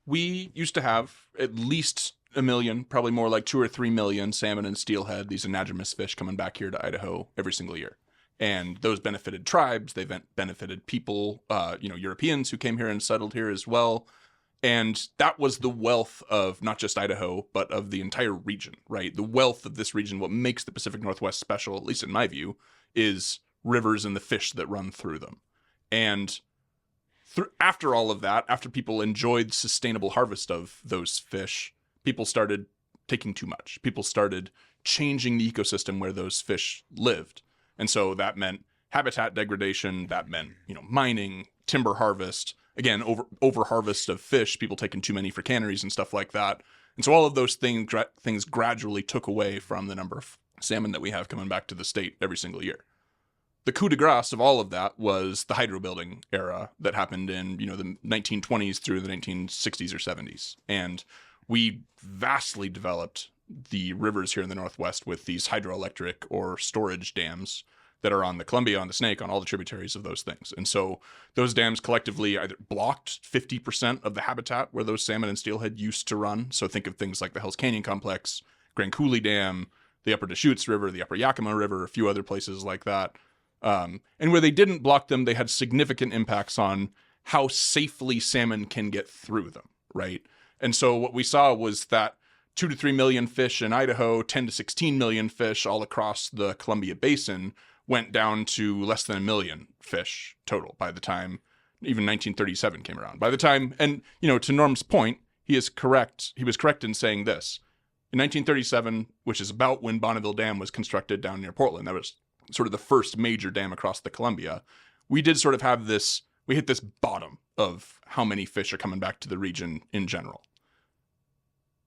We used to have at least a million, probably more like 2 or 3 million salmon and steelhead, these anadromous fish coming back here to Idaho every single year. And those benefited tribes. They benefited people, Europeans who came here and settled here as well. And that was the wealth of not just Idaho, but of the entire region, right? The wealth of this region, what makes the Pacific Northwest special, at least in my view, is rivers and the fish that run through them. And after all of that, after people enjoyed sustainable harvest of those fish, people started taking too much. People started changing the ecosystem where those fish lived. And so that meant habitat degradation, that meant, mining, timber harvest, again, over harvest of fish, people taking too many for canneries and stuff like that. And so all of those things gradually took away from the number of salmon that we have coming back to the state every single year. The coup de grace of all of that was the hydro building era that happened in, the 1920s through the 1960s or 70s. And we vastly developed the rivers here in the Northwest with these hydroelectric or storage dams that are on the Columbia, on the Snake, on all the tributaries of those things. And so those dams collectively either blocked 50% of the habitat where those salmon and steelhead used to run. So think of things like the Hells Canyon Complex, Grand Coulee Dam, the Upper Deschutes River, the Upper Yakima River, a few other places like that. And where they didn't block them, they had significant impacts on how safely salmon can get through them, right? And so what we saw was that 2 to 3 million fish in Idaho, 10 to 16 million fish all across the Columbia Basin went down to less than 1 million fish total by the time even 1937 came around. By the time, and to Norm's point, he was correct in saying this. In 1937, which is about when Bonneville Dam was constructed down near Portland, that was sort of the first major dam across the Columbia, we did sort of have this, we hit this bottom of how many fish are coming back to the region in general.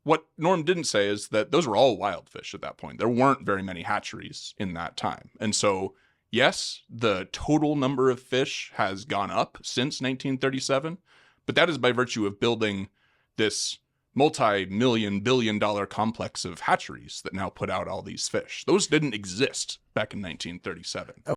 What Norm didn't say is that those were all wild fish at that point. There weren't very many hatcheries in that time. And so, yes, the total number of fish has gone up since 1937, but that is by virtue of building this multi-million, billion-dollar complex of hatcheries that now put out all these fish. Those didn't exist back in 1937.